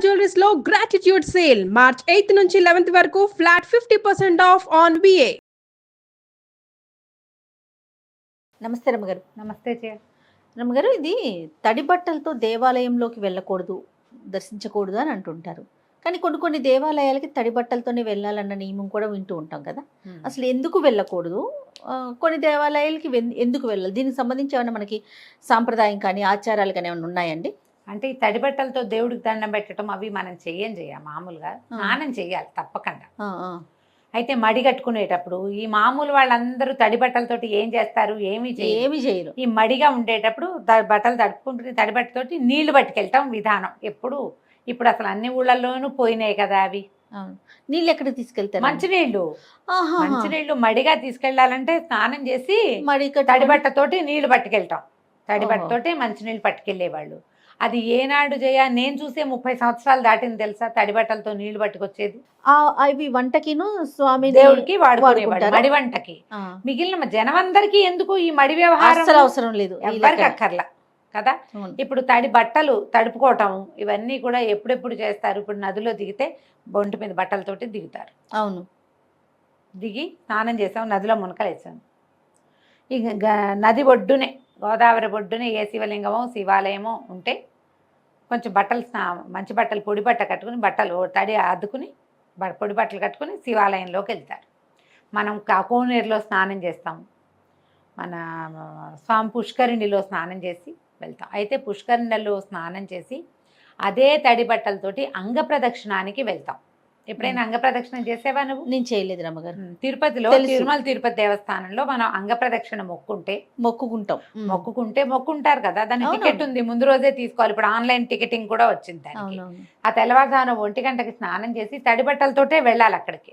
Jewelleries లో gratitude sale March 8 నుంచి 11 వరకు ఫ్లాట్ 50% ఆఫ్ ఆన్ విఏ. నమస్తే రమ్మగారు. నమస్తే చే రమ్మగారు, ఇది తడి బట్టలతో దేవాలయంలోకి వెళ్ళకూడదు, దర్శించకూడదు అని అంటుంటారు. కానీ కొన్ని కొన్ని దేవాలయాలకి తడి బట్టలతోనే వెళ్ళాలన్న నియమం కూడా వింటూ ఉంటాం కదా. అసలు ఎందుకు వెళ్ళకూడదు, కొన్ని దేవాలయాలకి ఎందుకు వెళ్ళాలి, దీనికి సంబంధించి ఏమైనా మనకి సాంప్రదాయం కానీ ఆచారాలు కానీ ఏమైనా ఉన్నాయండి? అంటే ఈ తడి బట్టలతో దేవుడికి దండం పెట్టడం అవి మనం చెయ్యాలి మామూలుగా స్నానం చెయ్యాలి తప్పకుండా. అయితే మడి కట్టుకునేటప్పుడు ఈ మామూలు వాళ్ళందరూ తడి బట్టలతోటి ఏం చేస్తారు, ఏమీ చేయరు. ఈ మడిగా ఉండేటప్పుడు బట్టలు తడుపుకుంటున్న తడి బట్టతోటి నీళ్లు పట్టుకెళ్ళటం విధానం. ఇప్పుడు అసలు అన్ని ఊళ్ళల్లోనూ పోయినాయి కదా అవి. నీళ్ళు ఎక్కడికి తీసుకెళ్తారు? మంచినీళ్ళు మడిగా తీసుకెళ్లాలంటే స్నానం చేసి తడి బట్టతోటి నీళ్లు పట్టుకెళ్ళటం. తడి బట్టతోటి మంచినీళ్ళు పట్టుకెళ్లేవాళ్ళు. అది ఏనాడు నేను చూసే 30 సంవత్సరాలు దాటింది తెలుసా తడి బట్టలతో నీళ్లు పట్టుకొచ్చేది. అవి వంటకిను స్వామి దేవుడికి వాడుకునేవాడు, మడి వంటకి. మిగిలిన జనమందరికీ ఎందుకు ఈ మడి వ్యవహారం అవసరం లేదు, ఎవరికి అక్కర్లా కదా. ఇప్పుడు తడి బట్టలు తడుపుకోవటం ఇవన్నీ కూడా ఎప్పుడెప్పుడు చేస్తారు. ఇప్పుడు నదిలో దిగితే బొంటి మీద బట్టలతోటి దిగుతారు. అవును, దిగి స్నానం చేసాం, నదిలో మునకలు వేసాం. ఇక నది ఒడ్డునే, గోదావరి ఒడ్డునే ఏ శివలింగమో శివాలయమో ఉంటే కొంచెం బట్టలు మంచి బట్టలు పొడి బట్ట కట్టుకుని బట్టలు తడి అద్దుకుని పొడి బట్టలు కట్టుకుని శివాలయంలోకి వెళ్తారు. మనం కోనేరులో స్నానం చేస్తాము, మన స్వామి పుష్కరిణిలో స్నానం చేసి వెళ్తాం. అయితే పుష్కరిణిలో స్నానం చేసి అదే తడి బట్టలతోటి అంగ ప్రదక్షిణానికి వెళ్తాం. ఎప్పుడైనా అంగ ప్రదక్షిణ చేసేవా నువ్వు? నేను చేయలేదు రమ్మగారు. తిరుపతిలో తిరుమల తిరుపతి దేవస్థానంలో మనం అంగ ప్రదక్షిణ మొక్కుంటారు కదా. దాని టికెట్ ఉంది, ముందు రోజే తీసుకోవాలి. ఇప్పుడు ఆన్లైన్ టికెటింగ్ కూడా వచ్చింది దానికి. ఆ తెల్లవారుజామున 1 గంటకి స్నానం చేసి తడి బట్టలతోటే వెళ్ళాలి అక్కడికి.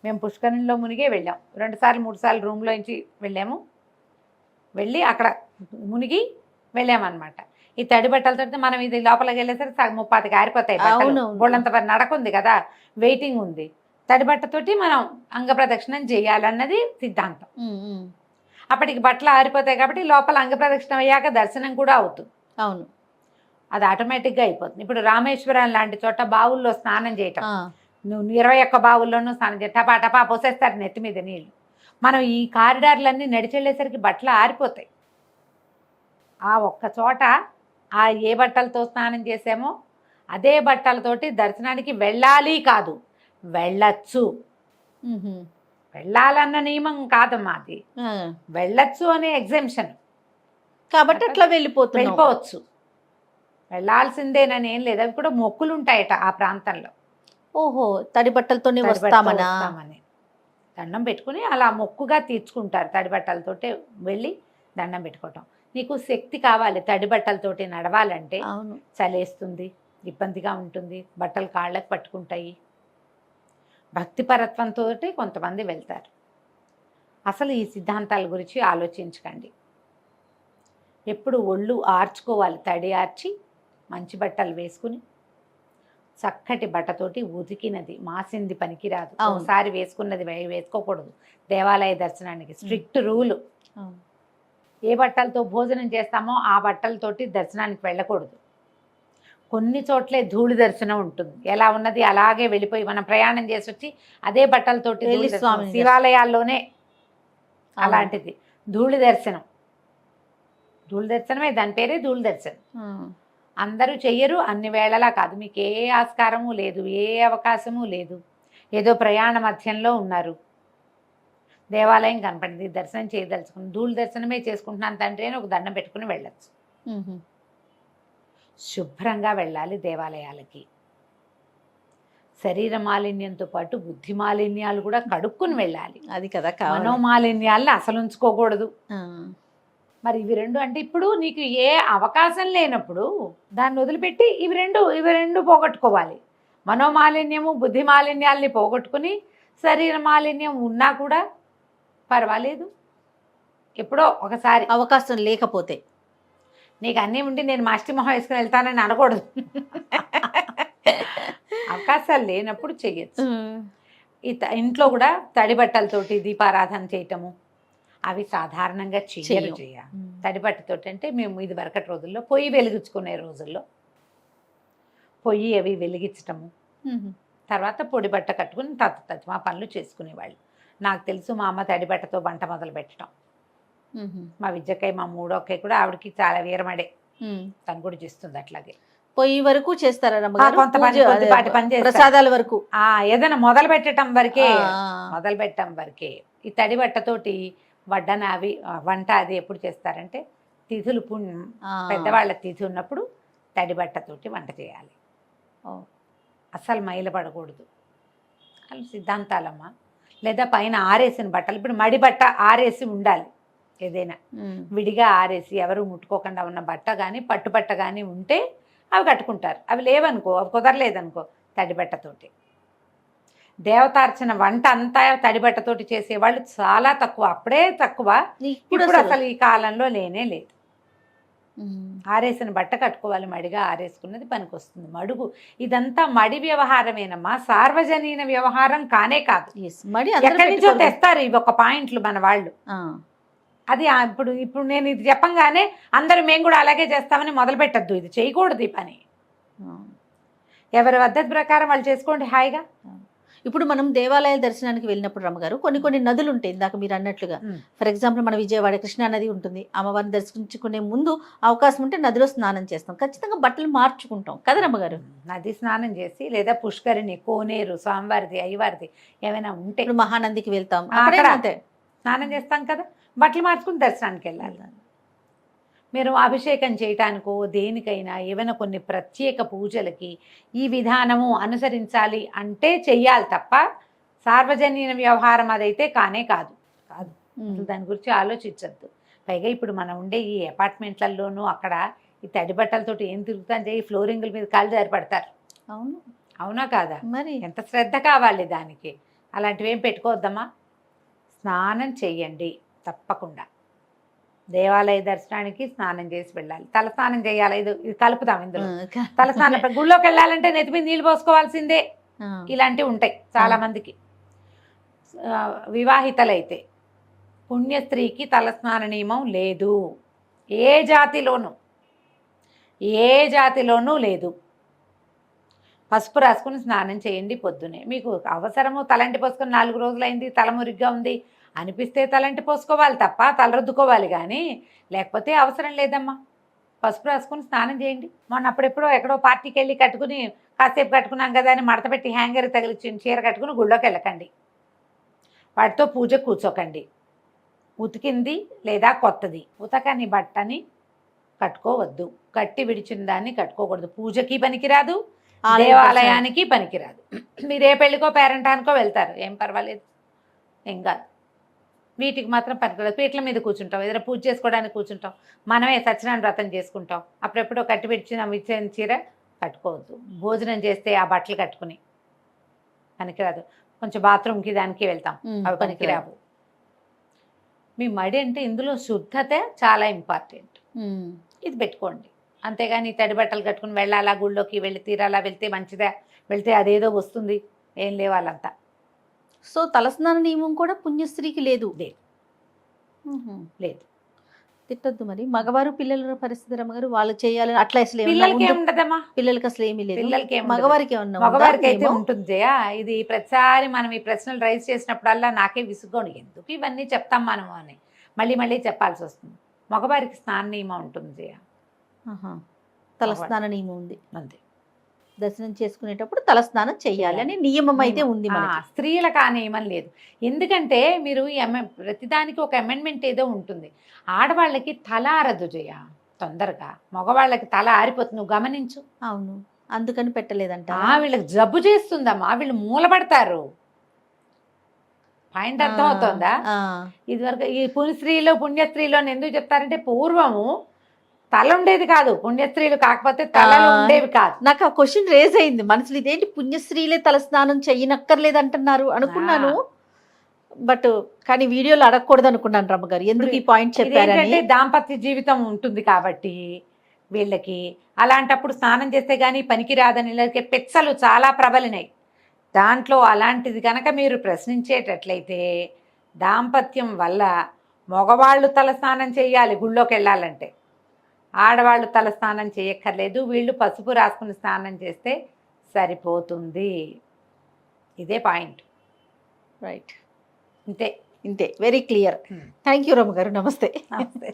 మేము పుష్కరిణిలో మునిగే వెళ్ళాం, 2 సార్లు 3 సార్లు రూమ్లో నుంచి వెళ్ళాము. వెళ్ళి అక్కడ మునిగి వెళ్ళామన్నమాట. ఈ తడి బట్టలతో మనం ఇది లోపలికి వెళ్ళేసరికి 30 ఆరిపోతాయి. బోళ్ళంత నడకుంది కదా, వెయిటింగ్ ఉంది. తడి బట్టతోటి మనం అంగ ప్రదక్షిణం చేయాలన్నది సిద్ధాంతం. అప్పటికి బట్టలు ఆరిపోతాయి కాబట్టి లోపల అంగ ప్రదక్షిణం అయ్యాక దర్శనం కూడా అవుతుంది. అవును, అది ఆటోమేటిక్గా అయిపోతుంది. ఇప్పుడు రామేశ్వరం లాంటి చోట బావుల్లో స్నానం చేయటం, నువ్వు 21 బావుల్లోనూ స్నానం చేయ టపా టపా పోసేస్తారు నెత్తి మీద నీళ్ళు. మనం ఈ కారిడార్లన్నీ నడిచెళ్ళేసరికి బట్టలు ఆరిపోతాయి. ఆ ఒక్క చోట ఏ బట్టలతో స్నానం చేసామో అదే బట్టలతోటి దర్శనానికి వెళ్ళాలి కాదు, వెళ్ళచ్చు. వెళ్ళాలన్న నియమం కాదమ్మా అది, వెళ్ళచ్చు అనే ఎగ్జామ్షన్ కాబట్టి అట్లా వెళ్ళిపోవచ్చు. వెళ్ళాల్సిందేనని ఏం లేదు, అవి కూడా మొక్కులు ఉంటాయట ఆ ప్రాంతంలో. ఓహో, తడి బట్టలతోనే వస్తామని దండం పెట్టుకుని అలా మొక్కుగా తీర్చుకుంటారు. తడి బట్టలతోటే వెళ్ళి దండం పెట్టుకోవటం. నీకు శక్తి కావాలి తడి బట్టలతోటి నడవాలంటే. చలేస్తుంది, ఇబ్బందిగా ఉంటుంది, బట్టలు కాళ్ళకు పట్టుకుంటాయి. భక్తిపరత్వంతో కొంతమంది వెళ్తారు. అసలు ఈ సిద్ధాంతాల గురించి ఆలోచించకండి. ఎప్పుడు ఒళ్ళు ఆర్చుకోవాలి, తడి ఆర్చి మంచి బట్టలు వేసుకుని చక్కటి బట్టతోటి ఉతికినది మాసింది పనికిరాదు. ఒకసారి వేసుకున్నది వేసుకోకూడదు. దేవాలయ దర్శనానికి స్ట్రిక్ట్ రూలు. ఏ బట్టలతో భోజనం చేస్తామో ఆ బట్టలతోటి దర్శనానికి వెళ్ళకూడదు. కొన్ని చోట్లే ధూళి దర్శనం ఉంటుంది, ఎలా ఉన్నది అలాగే వెళ్ళిపోయి మనం ప్రయాణం చేసి వచ్చి అదే బట్టలతోటి శివాలయాల్లోనే అలాంటిది ధూళి దర్శనం. ధూళి దర్శనమే, దాని పేరే ధూళి దర్శనం. అందరూ చెయ్యరు, అన్ని వేళలా కాదు. మీకు ఏ ఆస్కారము లేదు, ఏ అవకాశము లేదు. ఏదో ప్రయాణ మధ్యంలో ఉన్నారు, దేవాలయం కనపడింది, దర్శనం చేయదలుచుకుని ధూళి దర్శనమే చేసుకుంటున్నాను తండ్రి అని ఒక దండం పెట్టుకుని వెళ్ళచ్చు. శుభ్రంగా వెళ్ళాలి దేవాలయాలకి. శరీర మాలిన్యంతో పాటు బుద్ధి మాలిన్యాలు కూడా కడుక్కుని వెళ్ళాలి. అది కదా, మనోమాలిన్యాలను అసలు ఉంచుకోకూడదు. మరి ఇవి రెండు అంటే ఇప్పుడు నీకు ఏ అవకాశం లేనప్పుడు దాన్ని వదిలిపెట్టి ఇవి రెండు పోగొట్టుకోవాలి. మనోమాలిన్యము బుద్ధి మాలిన్యాలని పోగొట్టుకుని శరీర మాలిన్యం ఉన్నా కూడా పర్వాలేదు. ఎప్పుడో ఒకసారి అవకాశం లేకపోతే, నీకు అన్నీ ఉండి నేను మాస్టి మొహం వేసుకుని వెళ్తానని అనకూడదు. అవకాశాలు లేనప్పుడు చెయ్యొచ్చు. ఇంట్లో కూడా తడి బట్టలతోటి దీపారాధన చేయటము అవి సాధారణంగా చెయ్యరు. తడి బట్టతోటి అంటే మేము ఇది వరకటి రోజుల్లో పొయ్యి వెలిగించుకునే రోజుల్లో పొయ్యి అవి వెలిగించటము, మ్మ్. తర్వాత పొడి బట్ట కట్టుకుని తత్త మా పనులు చేసుకునేవాళ్ళు. నాకు తెలుసు మా అమ్మ తడి బట్టతో వంట మొదలు పెట్టడం. మ్మ్. మా విద్యకై మా మూడో అక్కయ్య కూడా ఆవిడకి చాలా వీరమడే, మ్మ్. తను కూడా చేస్తుంది అట్లాగే. పొయ్యి వరకు చేస్తారా రమ్మగారు? కొంత పని, పూజ, కొద్దిపాటి పని చేస్తారు. ప్రసాదాల వరకు ఏదైనా మొదలు పెట్టడం వరకే, ఆ. మొదలు పెట్టడం వరకే. ఈ తడి బట్టతోటి వడ్డన అవి వంట అది ఎప్పుడు చేస్తారంటే తిథులు ఆ. పెద్దవాళ్ళ తిథి ఉన్నప్పుడు తడి బట్టతోటి వంట చేయాలి. ఓ. అస్సలు మైల పడకూడదు అలా సిద్ధాంతాలమ్మా. లేదా పైన ఆరేసిన బట్టలు, ఇప్పుడు మడి బట్ట ఆరేసి ఉండాలి. ఏదైనా మ్మ్. విడిగా ఆరేసి ఎవరు ముట్టుకోకుండా ఉన్న బట్ట కానీ పట్టు బట్ట కానీ ఉంటే అవి కట్టుకుంటారు. అవి లేవనుకో, అవి కుదరలేదనుకో తడి బట్టతోటి. దేవతార్చన వంట అంతా తడి బట్టతోటి చేసేవాళ్ళు చాలా తక్కువ, అప్పుడే తక్కువ. ఇప్పుడు అసలు ఈ కాలంలో లేనే లేదు. మ్మ్. ఆరేసిన బట్ట కట్టుకోవాలి, మడిగా ఆరేసుకున్నది పనికి వస్తుంది. మడుగు ఇదంతా మడి వ్యవహారమేనమ్మా, సార్వజనీన వ్యవహారం కానే కాదు. Yes. మడి అందరూ ఎక్కడి నుంచో పెట్టుకోరు. తెస్తారు ఇవి ఒక పాయింట్లు మన వాళ్ళు. ఆ. అది ఇప్పుడు ఇప్పుడు నేను ఇది చెప్పంగానే అందరూ మేము కూడా అలాగే చేస్తామని మొదలు పెట్టద్దు. ఇది చేయకూడదు ఈ పని. ఆ. ఎవరి పద్ధతి ప్రకారం వాళ్ళు చేసుకోండి హాయిగా. ఇప్పుడు మనం దేవాలయ దర్శనానికి వెళ్ళినప్పుడు రమ్మగారు కొన్ని నదులు ఉంటాయి ఇందాక మీరు అన్నట్లుగా. ఫర్ ఎగ్జాంపుల్ మన విజయవాడ కృష్ణా నది ఉంటుంది. అమ్మవారిని దర్శించుకునే ముందు అవకాశం ఉంటే నదిలో స్నానం చేస్తాం, ఖచ్చితంగా బట్టలు మార్చుకుంటాం కదా రమ్మగారు? నది స్నానం చేసి లేదా పుష్కరిణి, కోనేరు, స్వామివారిది, అయ్యవారిది ఏమైనా ఉంటే ఇప్పుడు మహానందికి వెళ్తాం, అక్కడ అక్కడే అంతే. స్నానం చేస్తాం కదా, బట్టలు మార్చుకుని దర్శనానికి వెళ్ళాలి. మీరు అభిషేకం చేయటానికో దేనికైనా ఏమైనా కొన్ని ప్రత్యేక పూజలకి ఈ విధానము అనుసరించాలి అంటే చెయ్యాలి తప్ప సార్వజనీన వ్యవహారం అదైతే కానే కాదు. అసలు దాని గురించి ఆలోచించద్దు. పైగా ఇప్పుడు మనం ఉండే ఈ అపార్ట్మెంట్లలోనూ అక్కడ ఈ తడి బట్టలతోటి ఏం తిరుగుతాం చేయి, ఫ్లోరింగుల మీద కాళ్ళు జారిపడతారు. అవును, అవునా కాదా? మరి ఎంత శ్రద్ధ కావాలి దానికి. అలాంటివి ఏం పెట్టుకోవద్దమ్మా. స్నానం చెయ్యండి తప్పకుండా. దేవాలయ దర్శనానికి స్నానం చేసి వెళ్ళాలి. తలస్నానం చేయాలి. ఇది కలుపుతాం ఇందులో. తలస్నానం గుళ్ళోకి వెళ్ళాలంటే నెత్తి మీద నీళ్ళు పోసుకోవాల్సిందే. ఇలాంటివి ఉంటాయి చాలా మందికి. వివాహితలైతే పుణ్యస్త్రీకి తలస్నాన నియమం లేదు. ఏ జాతిలోనూ లేదు. పసుపు రాసుకుని స్నానం చేయండి పొద్దునే. మీకు అవసరము తలంటి పోసుకొని 4 రోజులైంది తల మురిగ్గా ఉంది అనిపిస్తే తలంటి పోసుకోవాలి తప్ప తల రుద్దుకోవాలి కానీ, లేకపోతే అవసరం లేదమ్మా. పసుపు రాసుకుని స్నానం చేయండి. మొన్న అప్పుడెప్పుడో ఎక్కడో పార్టీకి వెళ్ళి కట్టుకుని కాసేపు కట్టుకున్నాం కదా అని మడత పెట్టి హ్యాంగర్ తగిలిచ్చిన చీర కట్టుకుని గుళ్ళోకి వెళ్ళకండి. వాటితో పూజ కూర్చోకండి. ఉతికింది లేదా కొత్తది ఉతకని బట్టని కట్టుకోవద్దు. కట్టి విడిచిన దాన్ని కట్టుకోకూడదు. పూజకి పనికిరాదు, దేవాలయానికి పనికిరాదు. మీరు ఏ పెళ్ళికో పేరంటానికో వెళ్తారు, ఏం పర్వాలేదు, ఏం కాదు. వీటికి మాత్రం పనికిరాదు. పీటల మీద కూర్చుంటాం, ఏదైనా పూజ చేసుకోవడానికి కూర్చుంటాం, మనమే సత్యనారాయణ వ్రతం చేసుకుంటాం, అప్పుడెప్పుడో కట్టి విడిచిన చీర కట్టుకోవద్దు. భోజనం చేస్తే ఆ బట్టలు కట్టుకుని పనికిరాదు. కొంచెం బాత్రూమ్కి దానికి వెళ్తాం, అవి పనికిరావు. మీ మడి అంటే ఇందులో శుద్ధత చాలా ఇంపార్టెంట్. ఇది పెట్టుకోండి. అంతేగాని తడి బట్టలు కట్టుకుని వెళ్ళాలా, గుళ్ళోకి వెళ్ళి తీరాలా, వెళ్తే మంచిదా, వెళ్తే అదేదో వస్తుంది, ఏం లేవాలంతా. సో తలస్నాన నియమం కూడా పుణ్యస్త్రీకి లేదు. లేదు. తిట్టద్దు మరి. మగవారు పిల్లల పరిస్థితి రమ్మగారు, వాళ్ళు చేయాలని అట్లా అసలు పిల్లలకి ఏముండదమ్మా. పిల్లలకి అసలు ఏమీ లేదు. పిల్లలకి మగవారికి ఏమన్నా మగవారికి అయితే ఉంటుంది జయ. ఇది ప్రతిసారి మనం ఈ ప్రశ్నలు రైజ్ చేసినప్పుడల్లా నాకే విసుగోని, ఎందుకు ఇవన్నీ చెప్తాం మనము అని మళ్ళీ చెప్పాల్సి వస్తుంది. మగవారికి స్నాన నియమం ఉంటుంది జయ. తలస్నాన నియమం ఉంది అంతే. దర్శనం చేసుకునేటప్పుడు తలస్నానం చెయ్యాలి అని నియమం అయితే ఉంది. స్త్రీలకు ఆ నియమం లేదు. ఎందుకంటే మీరు ప్రతిదానికి ఒక అమెండ్మెంట్ ఏదో ఉంటుంది. ఆడవాళ్ళకి తల ఆరదు జయ తొందరగా, మగవాళ్ళకి తల ఆరిపోతుంది. నువ్వు గమనించు. అవును, అందుకని పెట్టలేదంట. వీళ్ళకి జబ్బు చేస్తుందమ్మా, వీళ్ళు మూలపడతారు. పాయింట్ అర్థం అవుతుందా? ఇదివరకు ఈ పుణ్యస్త్రీలో ఎందుకు చెప్తారంటే పూర్వము తల ఉండేది కాదు, పుణ్యస్త్రీలు కాకపోతే తలలు ఉండేవి కాదు. నాకు ఆ క్వశ్చన్ రేజ్ అయింది మనసులో, ఇదేంటి పుణ్యస్త్రీలే తలస్నానం చెయ్యనక్కర్లేదు అంటున్నారు అనుకున్నాను. బట్ కానీ వీడియోలో అడగకూడదు అనుకున్నాను రమ్మగారు, ఎందుకు ఈ పాయింట్ చెప్పారంటే దాంపత్య జీవితం ఉంటుంది కాబట్టి వీళ్ళకి. అలాంటప్పుడు స్నానం చేస్తే గానీ పనికిరాదని పెచ్చలు చాలా ప్రబలినాయి. దాంట్లో అలాంటిది కనుక మీరు ప్రశ్నించేటట్లయితే దాంపత్యం వల్ల మగవాళ్ళు తల స్నానం చేయాలి గుళ్ళోకి వెళ్ళాలంటే. ఆడవాళ్ళు తల స్నానం చేయక్కర్లేదు, వీళ్ళు పసుపు రాసుకుని స్నానం చేస్తే సరిపోతుంది. ఇదే పాయింట్. రైట్, ఇంతే. ఇంతే, వెరీ క్లియర్. థ్యాంక్ యూ రమ్మ గారు, నమస్తే. నమస్తే.